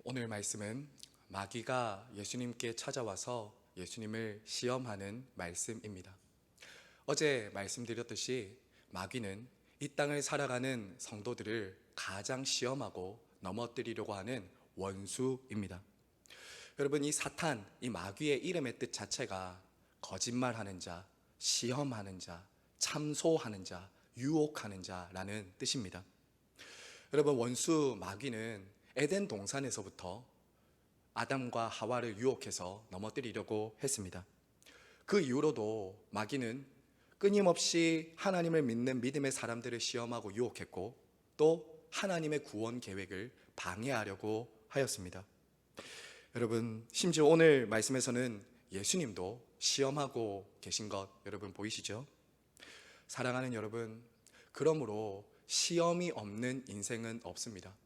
오늘 말씀은 마귀가 예수님께 찾아와서 예수님을 시험하는 말씀입니다. 어제 말씀드렸듯이 마귀는 이 땅을 살아가는 성도들을 가장 시험하고 넘어뜨리려고 하는 원수입니다. 여러분, 이 사탄, 이 마귀의 이름의 뜻 자체가 거짓말하는 자, 시험하는 자, 참소하는 자, 유혹하는 자라는 뜻입니다. 여러분, 원수 마귀는 에덴 동산에서부터 아담과 하와를 유혹해서 넘어뜨리려고 했습니다. 그 이후로도 마귀는 끊임없이 하나님을 믿는 믿음의 사람들을 시험하고 유혹했고, 또 하나님의 구원 계획을 방해하려고 하였습니다. 여러분, 심지어 오늘 말씀에서는 예수님도 시험하고 계신 것 여러분 보이시죠? 사랑하는 여러분, 그러므로 시험이 없는 인생은 없습니다.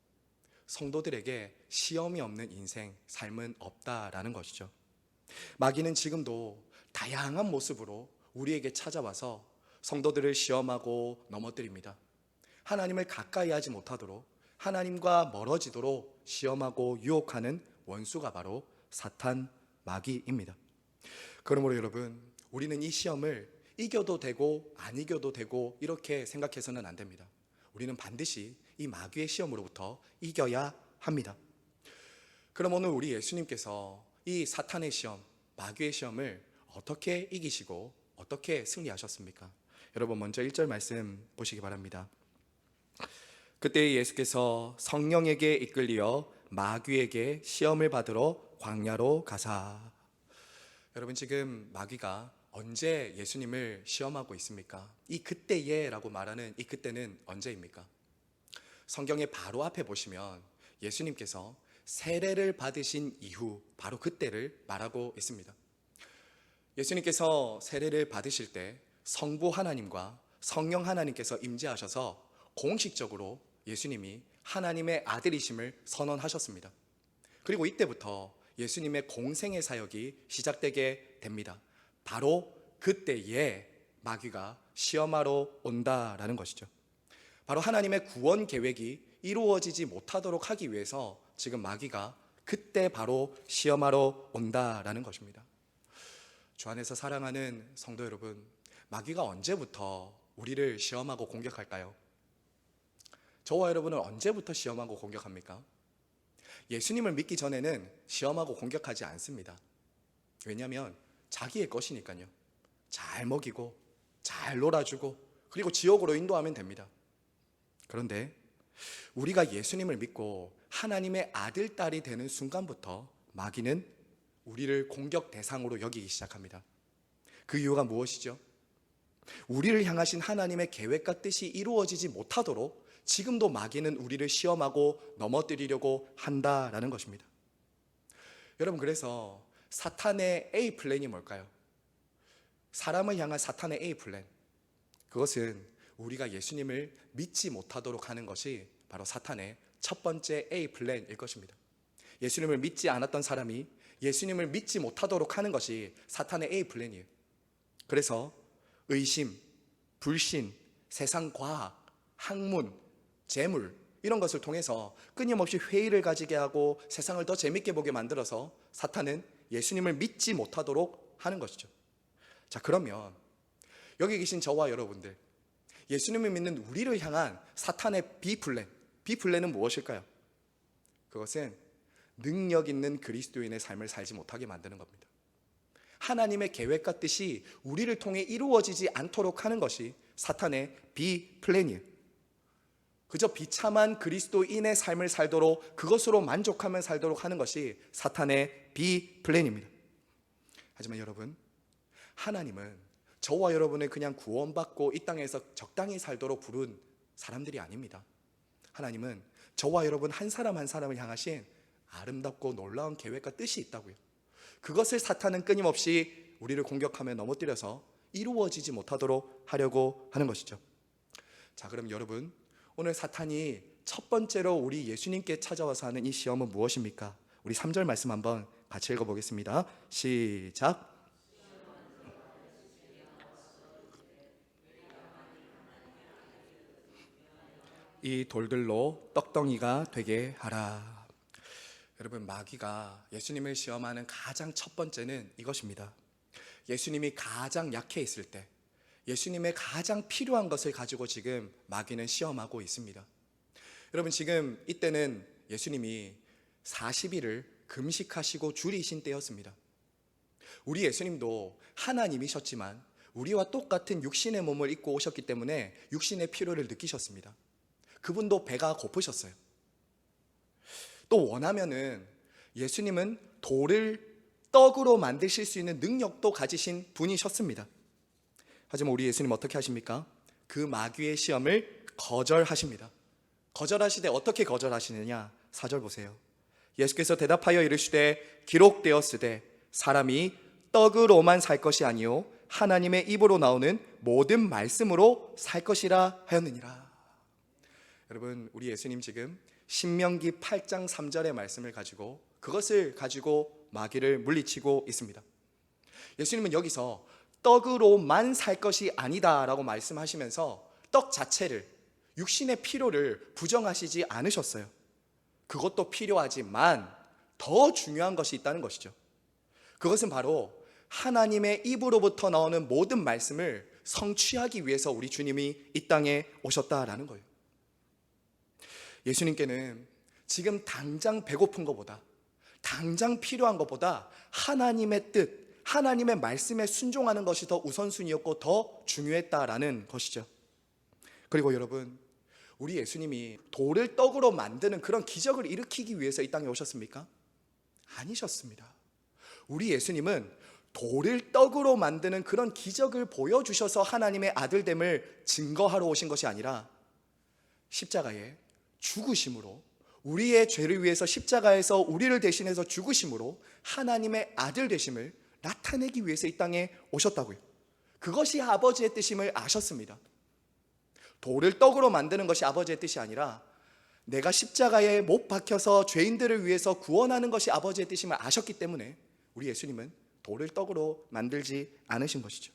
성도들에게 시험이 없는 인생, 삶은 없다라는 것이죠. 마귀는 지금도 다양한 모습으로 우리에게 찾아와서 성도들을 시험하고 넘어뜨립니다. 하나님을 가까이 하지 못하도록, 하나님과 멀어지도록 시험하고 유혹하는 원수가 바로 사탄 마귀입니다. 그러므로 여러분, 우리는 이 시험을 이겨도 되고 안 이겨도 되고 이렇게 생각해서는 안 됩니다. 우리는 반드시 이 마귀의 시험으로부터 이겨야 합니다. 그럼 오늘 우리 예수님께서 이 사탄의 시험, 마귀의 시험을 어떻게 이기시고 어떻게 승리하셨습니까? 여러분, 먼저 1절 말씀 보시기 바랍니다. 그때 예수께서 성령에게 이끌리어 마귀에게 시험을 받으러 광야로 가사. 여러분, 지금 마귀가 언제 예수님을 시험하고 있습니까? 이 그때에 라고 말하는 이 그때는 언제입니까? 성경의 바로 앞에 보시면 예수님께서 세례를 받으신 이후 바로 그때를 말하고 있습니다. 예수님께서 세례를 받으실 때 성부 하나님과 성령 하나님께서 임재하셔서 공식적으로 예수님이 하나님의 아들이심을 선언하셨습니다. 그리고 이때부터 예수님의 공생의 사역이 시작되게 됩니다. 바로 그때에 마귀가 시험하러 온다라는 것이죠. 바로 하나님의 구원 계획이 이루어지지 못하도록 하기 위해서 지금 마귀가 그때 바로 시험하러 온다라는 것입니다. 주 안에서 사랑하는 성도 여러분, 마귀가 언제부터 우리를 시험하고 공격할까요? 저와 여러분은 언제부터 시험하고 공격합니까? 예수님을 믿기 전에는 시험하고 공격하지 않습니다. 왜냐하면 자기의 것이니까요. 잘 먹이고 잘 놀아주고 그리고 지옥으로 인도하면 됩니다. 그런데 우리가 예수님을 믿고 하나님의 아들, 딸이 되는 순간부터 마귀는 우리를 공격 대상으로 여기기 시작합니다. 그 이유가 무엇이죠? 우리를 향하신 하나님의 계획과 뜻이 이루어지지 못하도록 지금도 마귀는 우리를 시험하고 넘어뜨리려고 한다라는 것입니다. 여러분, 그래서 사탄의 A 플랜이 뭘까요? 사람을 향한 사탄의 A 플랜, 그것은 우리가 예수님을 믿지 못하도록 하는 것이 바로 사탄의 첫 번째 A 플랜일 것입니다. 예수님을 믿지 않았던 사람이 예수님을 믿지 못하도록 하는 것이 사탄의 A 플랜이에요. 그래서 의심, 불신, 세상 과학, 학문, 재물 이런 것을 통해서 끊임없이 회의를 가지게 하고 세상을 더 재밌게 보게 만들어서 사탄은 예수님을 믿지 못하도록 하는 것이죠. 자, 그러면 여기 계신 저와 여러분들, 예수님을 믿는 우리를 향한 사탄의 B플랜은 무엇일까요? 그것은 능력 있는 그리스도인의 삶을 살지 못하게 만드는 겁니다. 하나님의 계획과 뜻이 우리를 통해 이루어지지 않도록 하는 것이 사탄의 B플랜이에요. 그저 비참한 그리스도인의 삶을 살도록, 그것으로 만족하며 살도록 하는 것이 사탄의 B플랜입니다. 하지만 여러분, 하나님은 저와 여러분을 그냥 구원받고 이 땅에서 적당히 살도록 부른 사람들이 아닙니다. 하나님은 저와 여러분 한 사람 한 사람을 향하신 아름답고 놀라운 계획과 뜻이 있다고요. 그것을 사탄은 끊임없이 우리를 공격하며 넘어뜨려서 이루어지지 못하도록 하려고 하는 것이죠. 자, 그럼 여러분, 오늘 사탄이 첫 번째로 우리 예수님께 찾아와서 하는 이 시험은 무엇입니까? 우리 3절 말씀 한번 같이 읽어보겠습니다. 시작. 이 돌들로 떡덩이가 되게 하라. 여러분, 마귀가 예수님을 시험하는 가장 첫 번째는 이것입니다. 예수님이 가장 약해 있을 때, 예수님의 가장 필요한 것을 가지고 지금 마귀는 시험하고 있습니다. 여러분, 지금 이때는 예수님이 40일을 금식하시고 줄이신 때였습니다. 우리 예수님도 하나님이셨지만 우리와 똑같은 육신의 몸을 입고 오셨기 때문에 육신의 필요를 느끼셨습니다. 그분도 배가 고프셨어요. 또 원하면은 예수님은 돌을 떡으로 만드실 수 있는 능력도 가지신 분이셨습니다. 하지만 우리 예수님 어떻게 하십니까? 그 마귀의 시험을 거절하십니다. 거절하시되 어떻게 거절하시느냐? 4절 보세요. 예수께서 대답하여 이르시되 기록되었으되 사람이 떡으로만 살 것이 아니요 하나님의 입으로 나오는 모든 말씀으로 살 것이라 하였느니라. 여러분, 우리 예수님 지금 신명기 8장 3절의 말씀을 가지고 그것을 가지고 마귀를 물리치고 있습니다. 예수님은 여기서 떡으로만 살 것이 아니다 라고 말씀하시면서 떡 자체를, 육신의 필요를 부정하시지 않으셨어요. 그것도 필요하지만 더 중요한 것이 있다는 것이죠. 그것은 바로 하나님의 입으로부터 나오는 모든 말씀을 성취하기 위해서 우리 주님이 이 땅에 오셨다라는 거예요. 예수님께는 지금 당장 배고픈 것보다, 당장 필요한 것보다 하나님의 뜻, 하나님의 말씀에 순종하는 것이 더 우선순위였고 더 중요했다라는 것이죠. 그리고 여러분, 우리 예수님이 돌을 떡으로 만드는 그런 기적을 일으키기 위해서 이 땅에 오셨습니까? 아니셨습니다. 우리 예수님은 돌을 떡으로 만드는 그런 기적을 보여주셔서 하나님의 아들됨을 증거하러 오신 것이 아니라 십자가에 죽으심으로, 우리의 죄를 위해서 십자가에서 우리를 대신해서 죽으심으로 하나님의 아들 되심을 나타내기 위해서 이 땅에 오셨다고요. 그것이 아버지의 뜻임을 아셨습니다. 돌을 떡으로 만드는 것이 아버지의 뜻이 아니라 내가 십자가에 못 박혀서 죄인들을 위해서 구원하는 것이 아버지의 뜻임을 아셨기 때문에 우리 예수님은 돌을 떡으로 만들지 않으신 것이죠.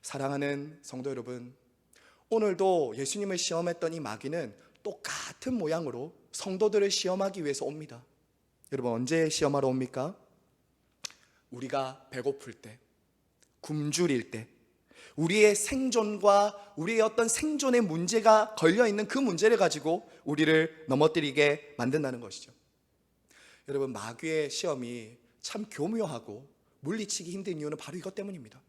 사랑하는 성도 여러분, 오늘도 예수님을 시험했던 이 마귀는 똑같은 모양으로 성도들을 시험하기 위해서 옵니다. 여러분, 언제 시험하러 옵니까? 우리가 배고플 때, 굶주릴 때, 우리의 생존과 우리의 어떤 생존의 문제가 걸려있는 그 문제를 가지고 우리를 넘어뜨리게 만든다는 것이죠. 여러분, 마귀의 시험이 참 교묘하고 물리치기 힘든 이유는 바로 이것 때문입니다.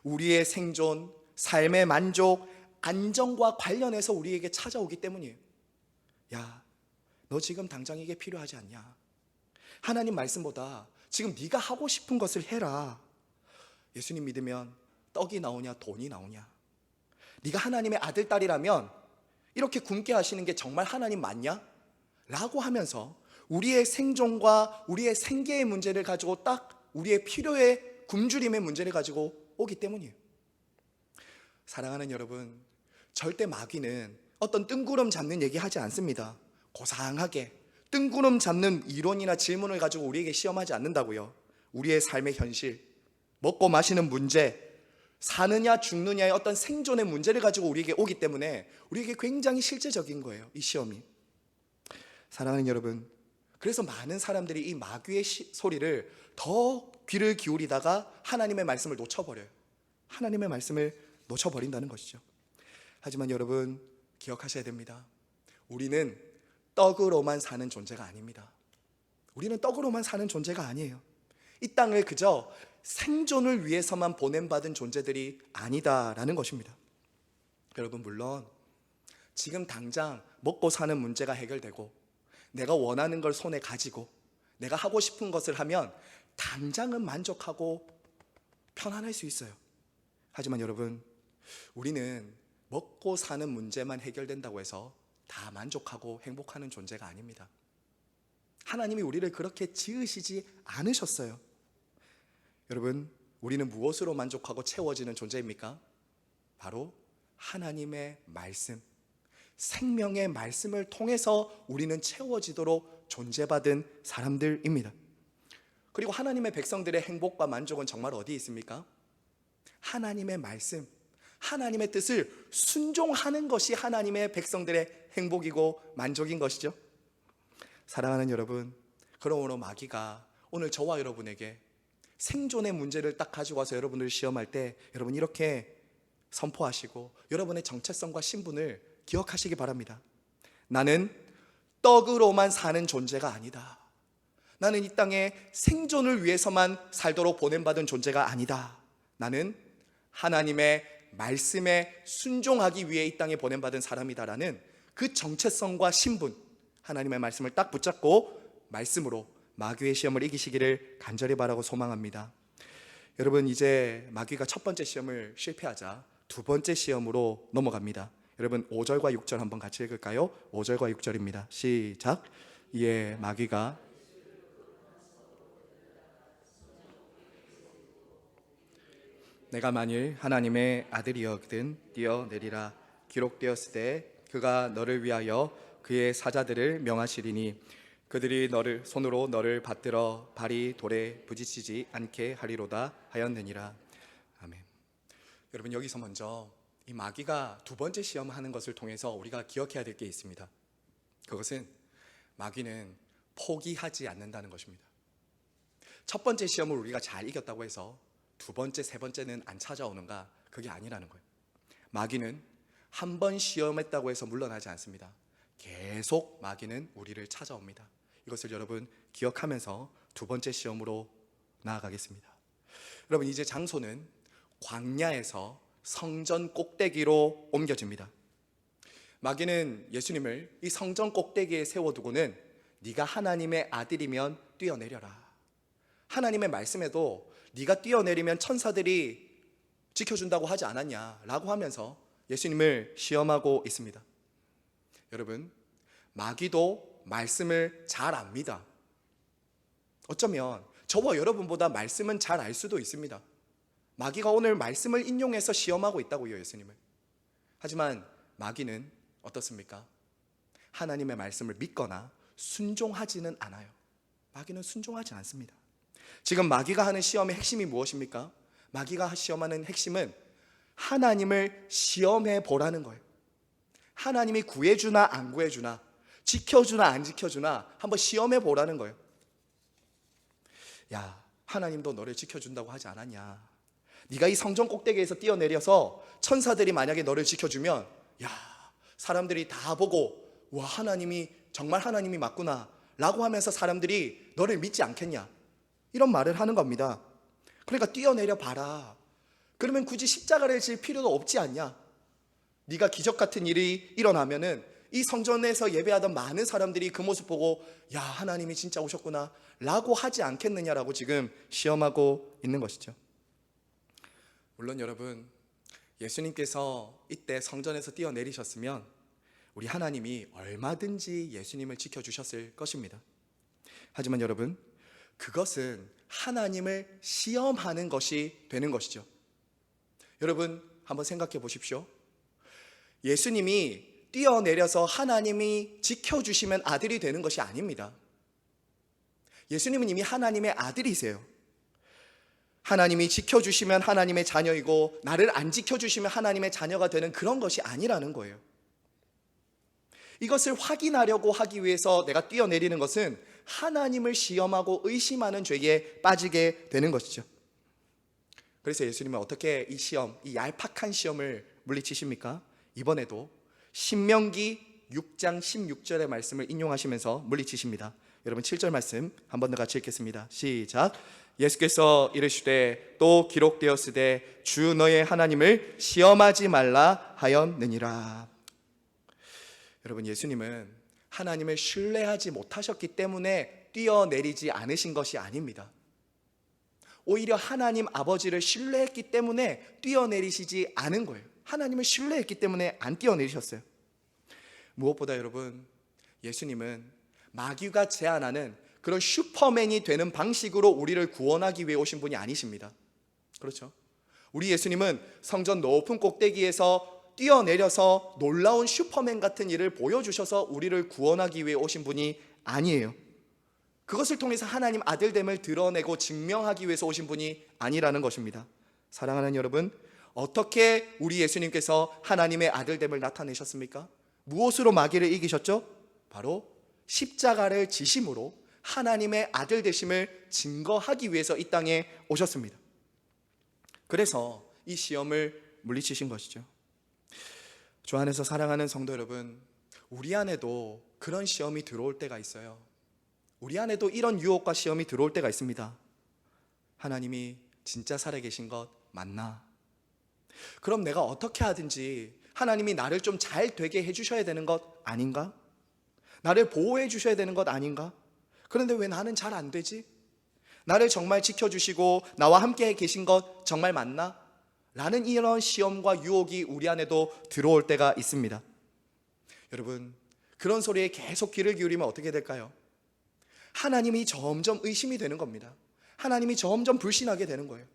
우리의 생존, 삶의 만족, 안정과 관련해서 우리에게 찾아오기 때문이에요. 야, 너 지금 당장 이게 필요하지 않냐? 하나님 말씀보다 지금 네가 하고 싶은 것을 해라. 예수님 믿으면 떡이 나오냐 돈이 나오냐? 네가 하나님의 아들, 딸이라면 이렇게 굶게 하시는 게 정말 하나님 맞냐? 라고 하면서 우리의 생존과 우리의 생계의 문제를 가지고 딱 우리의 필요의 굶주림의 문제를 가지고 오기 때문이에요. 사랑하는 여러분, 절대 마귀는 어떤 뜬구름 잡는 얘기 하지 않습니다. 고상하게 뜬구름 잡는 이론이나 질문을 가지고 우리에게 시험하지 않는다고요. 우리의 삶의 현실, 먹고 마시는 문제, 사느냐 죽느냐의 어떤 생존의 문제를 가지고 우리에게 오기 때문에 우리에게 굉장히 실제적인 거예요, 이 시험이. 사랑하는 여러분, 그래서 많은 사람들이 이 마귀의 소리를 더 귀를 기울이다가 하나님의 말씀을 놓쳐버려요. 하나님의 말씀을 놓쳐버린다는 것이죠. 하지만 여러분, 기억하셔야 됩니다. 우리는 떡으로만 사는 존재가 아닙니다. 우리는 떡으로만 사는 존재가 아니에요. 이 땅을 그저 생존을 위해서만 보냄받은 존재들이 아니다라는 것입니다. 여러분, 물론 지금 당장 먹고 사는 문제가 해결되고 내가 원하는 걸 손에 가지고 내가 하고 싶은 것을 하면 당장은 만족하고 편안할 수 있어요. 하지만 여러분, 우리는 먹고 사는 문제만 해결된다고 해서 다 만족하고 행복하는 존재가 아닙니다. 하나님이 우리를 그렇게 지으시지 않으셨어요. 여러분, 우리는 무엇으로 만족하고 채워지는 존재입니까? 바로 하나님의 말씀, 생명의 말씀을 통해서 우리는 채워지도록 존재받은 사람들입니다. 그리고 하나님의 백성들의 행복과 만족은 정말 어디에 있습니까? 하나님의 말씀, 하나님의 뜻을 순종하는 것이 하나님의 백성들의 행복이고 만족인 것이죠. 사랑하는 여러분, 그러므로 마귀가 오늘 저와 여러분에게 생존의 문제를 딱 가지고 와서 여러분을 시험할 때 여러분 이렇게 선포하시고 여러분의 정체성과 신분을 기억하시기 바랍니다. 나는 떡으로만 사는 존재가 아니다. 나는 이 땅에 생존을 위해서만 살도록 보냄받은 존재가 아니다. 나는 하나님의 말씀에 순종하기 위해 이 땅에 보냄받은 사람이다라는 그 정체성과 신분, 하나님의 말씀을 딱 붙잡고 말씀으로 마귀의 시험을 이기시기를 간절히 바라고 소망합니다. 여러분, 이제 마귀가 첫 번째 시험을 실패하자 두 번째 시험으로 넘어갑니다. 여러분 5절과 6절 한번 같이 읽을까요? 5절과 6절입니다. 시작. 이에 마귀가 내가 만일 하나님의 아들이었든 뛰어내리라. 기록되었으되 그가 너를 위하여 그의 사자들을 명하시리니 그들이 너를 손으로 너를 받들어 발이 돌에 부딪히지 않게 하리로다 하였느니라. 아멘. 여러분, 여기서 먼저 이 마귀가 두 번째 시험하는 것을 통해서 우리가 기억해야 될 게 있습니다. 그것은 마귀는 포기하지 않는다는 것입니다. 첫 번째 시험을 우리가 잘 이겼다고 해서 두 번째, 세 번째는 안 찾아오는가? 그게 아니라는 거예요. 마귀는 한 번 시험했다고 해서 물러나지 않습니다. 계속 마귀는 우리를 찾아옵니다. 이것을 여러분 기억하면서 두 번째 시험으로 나아가겠습니다. 여러분, 이제 장소는 광야에서 성전 꼭대기로 옮겨집니다. 마귀는 예수님을 이 성전 꼭대기에 세워두고는 네가 하나님의 아들이면 뛰어내려라. 하나님의 말씀에도 네가 뛰어내리면 천사들이 지켜준다고 하지 않았냐 라고 하면서 예수님을 시험하고 있습니다. 여러분, 마귀도 말씀을 잘 압니다. 어쩌면 저와 여러분보다 말씀은 잘 알 수도 있습니다. 마귀가 오늘 말씀을 인용해서 시험하고 있다고요, 예수님을. 하지만 마귀는 어떻습니까? 하나님의 말씀을 믿거나 순종하지는 않아요. 마귀는 순종하지 않습니다. 지금 마귀가 하는 시험의 핵심이 무엇입니까? 마귀가 시험하는 핵심은 하나님을 시험해 보라는 거예요. 하나님이 구해주나 안 구해주나, 지켜주나 안 지켜주나 한번 시험해 보라는 거예요. 야, 하나님도 너를 지켜준다고 하지 않았냐? 네가 이 성전 꼭대기에서 뛰어내려서 천사들이 만약에 너를 지켜주면, 야, 사람들이 다 보고 와, 하나님이 정말 하나님이 맞구나 라고 하면서 사람들이 너를 믿지 않겠냐? 이런 말을 하는 겁니다. 그러니까 뛰어내려 봐라. 그러면 굳이 십자가를 질 필요도 없지 않냐? 네가 기적 같은 일이 일어나면은 이 성전에서 예배하던 많은 사람들이 그 모습 보고 야, 하나님이 진짜 오셨구나 라고 하지 않겠느냐라고 지금 시험하고 있는 것이죠. 물론 여러분, 예수님께서 이때 성전에서 뛰어내리셨으면 우리 하나님이 얼마든지 예수님을 지켜주셨을 것입니다. 하지만 여러분, 그것은 하나님을 시험하는 것이 되는 것이죠. 여러분, 한번 생각해 보십시오. 예수님이 뛰어내려서 하나님이 지켜주시면 아들이 되는 것이 아닙니다. 예수님은 이미 하나님의 아들이세요. 하나님이 지켜주시면 하나님의 자녀이고 나를 안 지켜주시면 하나님의 자녀가 되는 그런 것이 아니라는 거예요. 이것을 확인하려고 하기 위해서 내가 뛰어내리는 것은 하나님을 시험하고 의심하는 죄에 빠지게 되는 것이죠. 그래서 예수님은 어떻게 이 시험, 이 얄팍한 시험을 물리치십니까? 이번에도 신명기 6장 16절의 말씀을 인용하시면서 물리치십니다. 여러분 7절 말씀 한 번 더 같이 읽겠습니다. 시작. 예수께서 이르시되 또 기록되었으되 주 너의 하나님을 시험하지 말라 하였느니라. 여러분, 예수님은 하나님을 신뢰하지 못하셨기 때문에 뛰어내리지 않으신 것이 아닙니다. 오히려 하나님 아버지를 신뢰했기 때문에 뛰어내리시지 않은 거예요. 하나님을 신뢰했기 때문에 안 뛰어내리셨어요. 무엇보다 여러분, 예수님은 마귀가 제안하는 그런 슈퍼맨이 되는 방식으로 우리를 구원하기 위해 오신 분이 아니십니다. 그렇죠? 우리 예수님은 성전 높은 꼭대기에서 뛰어내려서 놀라운 슈퍼맨 같은 일을 보여주셔서 우리를 구원하기 위해 오신 분이 아니에요. 그것을 통해서 하나님 아들됨을 드러내고 증명하기 위해서 오신 분이 아니라는 것입니다. 사랑하는 여러분, 어떻게 우리 예수님께서 하나님의 아들됨을 나타내셨습니까? 무엇으로 마귀를 이기셨죠? 바로 십자가를 지심으로 하나님의 아들 되심을 증거하기 위해서 이 땅에 오셨습니다. 그래서 이 시험을 물리치신 것이죠. 주 안에서 사랑하는 성도 여러분, 우리 안에도 그런 시험이 들어올 때가 있어요. 우리 안에도 이런 유혹과 시험이 들어올 때가 있습니다. 하나님이 진짜 살아계신 것 맞나? 그럼 내가 어떻게 하든지 하나님이 나를 좀 잘 되게 해주셔야 되는 것 아닌가? 나를 보호해 주셔야 되는 것 아닌가? 그런데 왜 나는 잘 안 되지? 나를 정말 지켜주시고 나와 함께 계신 것 정말 맞나? 라는 이런 시험과 유혹이 우리 안에도 들어올 때가 있습니다. 여러분, 그런 소리에 계속 귀를 기울이면 어떻게 될까요? 하나님이 점점 의심이 되는 겁니다. 하나님이 점점 불신하게 되는 거예요.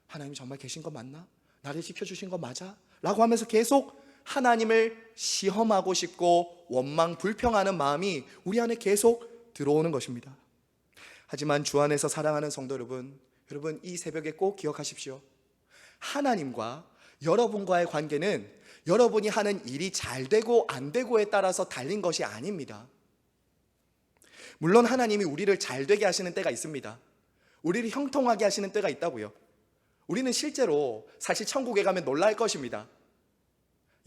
하나님 정말 계신 거 맞나? 나를 지켜주신 거 맞아? 라고 하면서 계속 하나님을 시험하고 싶고 원망, 불평하는 마음이 우리 안에 계속 들어오는 것입니다. 하지만 주 안에서 사랑하는 성도 여러분, 이 새벽에 꼭 기억하십시오. 하나님과 여러분과의 관계는 여러분이 하는 일이 잘 되고 안 되고에 따라서 달린 것이 아닙니다. 물론 하나님이 우리를 잘 되게 하시는 때가 있습니다. 우리를 형통하게 하시는 때가 있다고요. 우리는 실제로 사실 천국에 가면 놀랄 것입니다.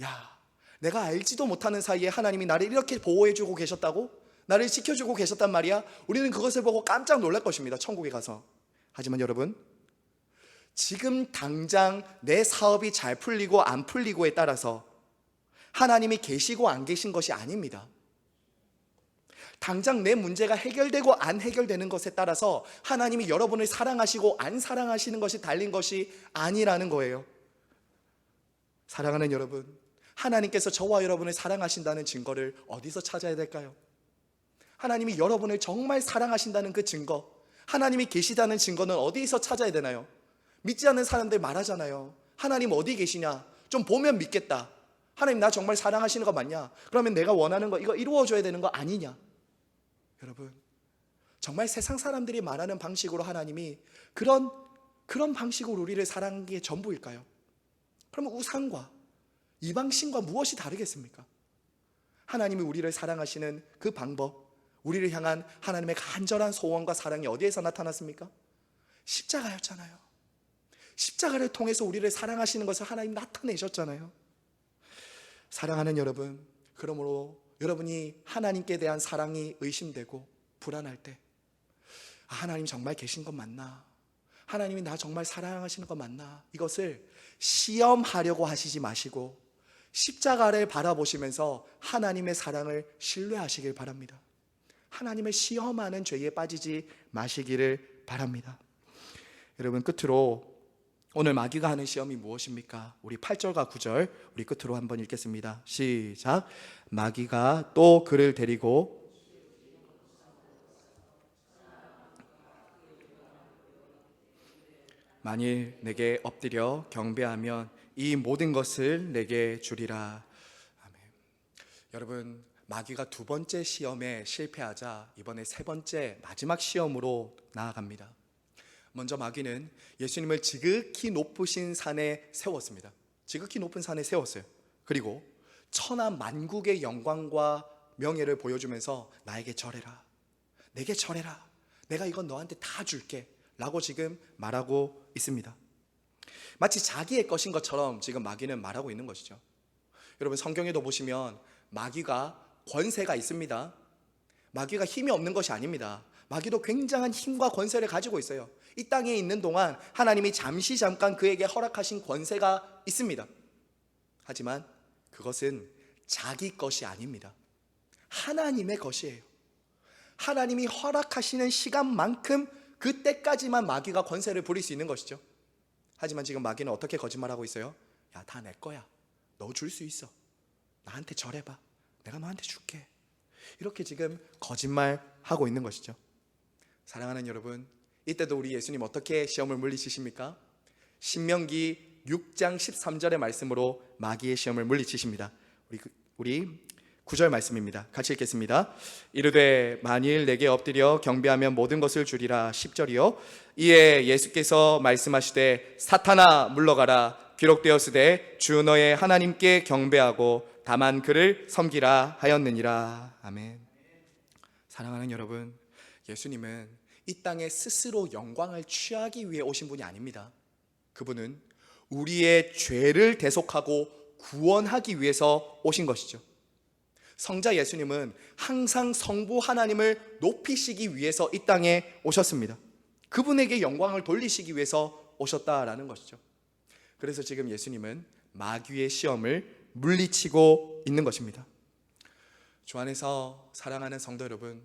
야, 내가 알지도 못하는 사이에 하나님이 나를 이렇게 보호해주고 계셨다고? 나를 지켜주고 계셨단 말이야? 우리는 그것을 보고 깜짝 놀랄 것입니다. 천국에 가서. 하지만 여러분, 지금 당장 내 사업이 잘 풀리고 안 풀리고에 따라서 하나님이 계시고 안 계신 것이 아닙니다. 당장 내 문제가 해결되고 안 해결되는 것에 따라서 하나님이 여러분을 사랑하시고 안 사랑하시는 것이 달린 것이 아니라는 거예요. 사랑하는 여러분, 하나님께서 저와 여러분을 사랑하신다는 증거를 어디서 찾아야 될까요? 하나님이 여러분을 정말 사랑하신다는 그 증거, 하나님이 계시다는 증거는 어디서 찾아야 되나요? 믿지 않는 사람들 말하잖아요. 하나님 어디 계시냐? 좀 보면 믿겠다. 하나님 나 정말 사랑하시는 거 맞냐? 그러면 내가 원하는 거 이거 이루어줘야 되는 거 아니냐? 여러분, 정말 세상 사람들이 말하는 방식으로 하나님이 그런 방식으로 우리를 사랑한 게 전부일까요? 그러면 우상과 이방신과 무엇이 다르겠습니까? 하나님이 우리를 사랑하시는 그 방법, 우리를 향한 하나님의 간절한 소원과 사랑이 어디에서 나타났습니까? 십자가였잖아요. 십자가를 통해서 우리를 사랑하시는 것을 하나님 나타내셨잖아요. 사랑하는 여러분, 그러므로 여러분이 하나님께 대한 사랑이 의심되고 불안할 때, 하나님 정말 계신 것 맞나? 하나님이 나 정말 사랑하시는 것 맞나? 이것을 시험하려고 하시지 마시고 십자가를 바라보시면서 하나님의 사랑을 신뢰하시길 바랍니다. 하나님을 시험하는 죄에 빠지지 마시기를 바랍니다. 여러분, 끝으로 오늘 마귀가 하는 시험이 무엇입니까? 우리 8절과 9절 우리 끝으로 한번 읽겠습니다. 시작. 마귀가 또 그를 데리고 만일 내게 엎드려 경배하면 이 모든 것을 내게 주리라. 아멘. 여러분, 마귀가 두 번째 시험에 실패하자 이번에 세 번째 마지막 시험으로 나아갑니다. 먼저 마귀는 예수님을 지극히 높으신 산에 세웠습니다. 지극히 높은 산에 세웠어요. 그리고 천하 만국의 영광과 명예를 보여주면서 나에게 절해라, 내게 절해라, 내가 이건 너한테 다 줄게 라고 지금 말하고 있습니다. 마치 자기의 것인 것처럼 지금 마귀는 말하고 있는 것이죠. 여러분, 성경에도 보시면 마귀가 권세가 있습니다. 마귀가 힘이 없는 것이 아닙니다. 마귀도 굉장한 힘과 권세를 가지고 있어요. 이 땅에 있는 동안 하나님이 잠깐 그에게 허락하신 권세가 있습니다. 하지만 그것은 자기 것이 아닙니다. 하나님의 것이에요. 하나님이 허락하시는 시간만큼 그때까지만 마귀가 권세를 부릴 수 있는 것이죠. 하지만 지금 마귀는 어떻게 거짓말하고 있어요? 야, 다 내 거야. 너 줄 수 있어. 나한테 절해봐. 내가 너한테 줄게. 이렇게 지금 거짓말하고 있는 것이죠. 사랑하는 여러분, 이때도 우리 예수님 어떻게 시험을 물리치십니까? 신명기 6장 13절의 말씀으로 마귀의 시험을 물리치십니다. 우리 9절 말씀입니다. 같이 읽겠습니다. 이르되 만일 내게 엎드려 경배하면 모든 것을 주리라. 10절이요. 이에 예수께서 말씀하시되 사탄아 물러가라. 기록되었으되 주 너의 하나님께 경배하고 다만 그를 섬기라 하였느니라. 아멘. 사랑하는 여러분, 예수님은 이 땅에 스스로 영광을 취하기 위해 오신 분이 아닙니다. 그분은 우리의 죄를 대속하고 구원하기 위해서 오신 것이죠. 성자 예수님은 항상 성부 하나님을 높이시기 위해서 이 땅에 오셨습니다. 그분에게 영광을 돌리시기 위해서 오셨다라는 것이죠. 그래서 지금 예수님은 마귀의 시험을 물리치고 있는 것입니다. 주 안에서 사랑하는 성도 여러분,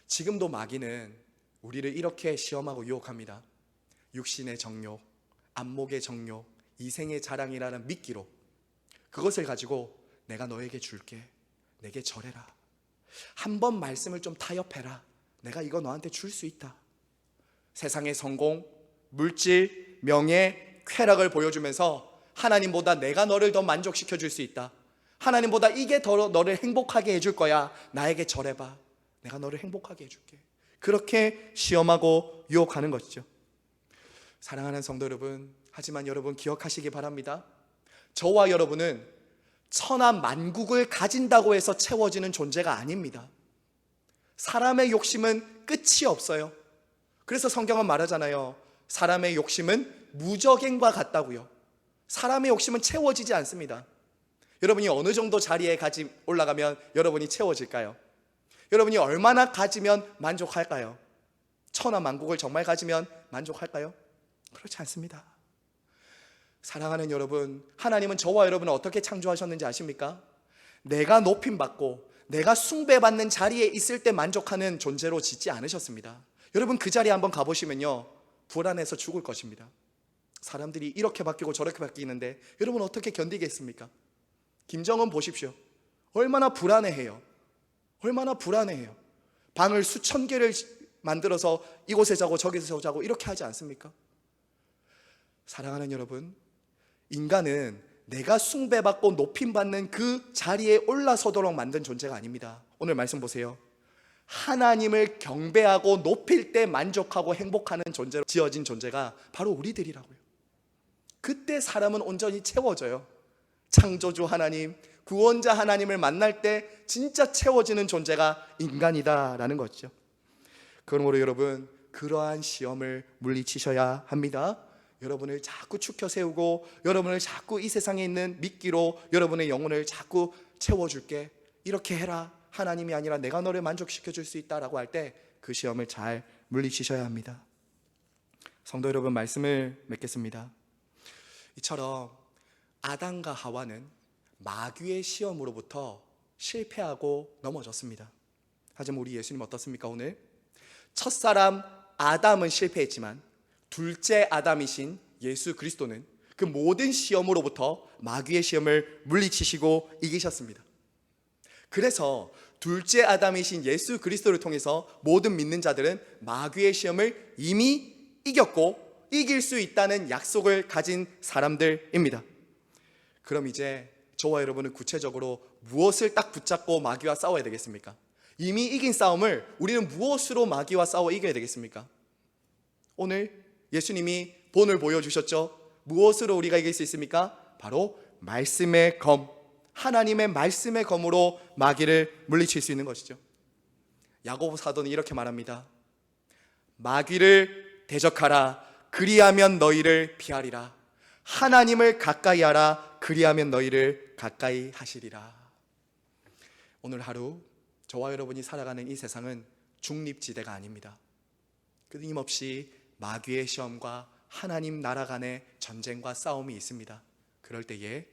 지금도 마귀는 우리를 이렇게 시험하고 유혹합니다. 육신의 정욕, 안목의 정욕, 이생의 자랑이라는 미끼로 그것을 가지고 내가 너에게 줄게, 내게 절해라, 한번 말씀을 좀 타협해라, 내가 이거 너한테 줄 수 있다. 세상의 성공, 물질, 명예, 쾌락을 보여주면서 하나님보다 내가 너를 더 만족시켜 줄 수 있다, 하나님보다 이게 더 너를 행복하게 해줄 거야, 나에게 절해봐, 내가 너를 행복하게 해줄게. 그렇게 시험하고 유혹하는 것이죠. 사랑하는 성도 여러분, 하지만 여러분 기억하시기 바랍니다. 저와 여러분은 천하 만국을 가진다고 해서 채워지는 존재가 아닙니다. 사람의 욕심은 끝이 없어요. 그래서 성경은 말하잖아요. 사람의 욕심은 무저갱과 같다고요. 사람의 욕심은 채워지지 않습니다. 여러분이 어느 정도 자리에 올라가면 여러분이 채워질까요? 여러분이 얼마나 가지면 만족할까요? 천하 만국을 정말 가지면 만족할까요? 그렇지 않습니다. 사랑하는 여러분, 하나님은 저와 여러분을 어떻게 창조하셨는지 아십니까? 내가 높임받고 내가 숭배받는 자리에 있을 때 만족하는 존재로 짓지 않으셨습니다. 여러분 그 자리에 한번 가보시면요, 불안해서 죽을 것입니다. 사람들이 이렇게 바뀌고 저렇게 바뀌는데 여러분 어떻게 견디겠습니까? 김정은 보십시오. 얼마나 불안해해요. 얼마나 불안해해요. 방을 수천 개를 만들어서 이곳에 자고 저기서 자고 이렇게 하지 않습니까? 사랑하는 여러분, 인간은 내가 숭배받고 높임받는 그 자리에 올라서도록 만든 존재가 아닙니다. 오늘 말씀 보세요. 하나님을 경배하고 높일 때 만족하고 행복하는 존재로 지어진 존재가 바로 우리들이라고요. 그때 사람은 온전히 채워져요. 창조주 하나님, 구원자 하나님을 만날 때 진짜 채워지는 존재가 인간이다라는 거죠. 그러므로 여러분, 그러한 시험을 물리치셔야 합니다. 여러분을 자꾸 축혀 세우고 여러분을 자꾸 이 세상에 있는 미끼로 여러분의 영혼을 자꾸 채워줄게, 이렇게 해라, 하나님이 아니라 내가 너를 만족시켜 줄 수 있다라고 할 때 그 시험을 잘 물리치셔야 합니다. 성도 여러분, 말씀을 맺겠습니다. 이처럼 아담과 하와는 마귀의 시험으로부터 실패하고 넘어졌습니다. 하지만 우리 예수님 어떻습니까? 오늘 첫사람 아담은 실패했지만 둘째 아담이신 예수 그리스도는 그 모든 시험으로부터 마귀의 시험을 물리치시고 이기셨습니다. 그래서 둘째 아담이신 예수 그리스도를 통해서 모든 믿는 자들은 마귀의 시험을 이미 이겼고 이길 수 있다는 약속을 가진 사람들입니다. 그럼 이제 저와 여러분은 구체적으로 무엇을 딱 붙잡고 마귀와 싸워야 되겠습니까? 이미 이긴 싸움을 우리는 무엇으로 마귀와 싸워 이겨야 되겠습니까? 오늘 예수님이 본을 보여주셨죠. 무엇으로 우리가 이길 수 있습니까? 바로 말씀의 검, 하나님의 말씀의 검으로 마귀를 물리칠 수 있는 것이죠. 야고보 사도는 이렇게 말합니다. 마귀를 대적하라, 그리하면 너희를 피하리라. 하나님을 가까이 하라, 그리하면 너희를 가까이 하시리라. 오늘 하루 저와 여러분이 살아가는 이 세상은 중립지대가 아닙니다. 끊임없이 마귀의 시험과 하나님 나라 간의 전쟁과 싸움이 있습니다. 그럴 때에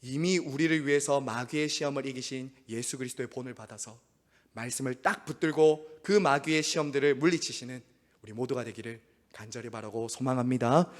이미 우리를 위해서 마귀의 시험을 이기신 예수 그리스도의 본을 받아서 말씀을 딱 붙들고 그 마귀의 시험들을 물리치시는 우리 모두가 되기를 간절히 바라고 소망합니다.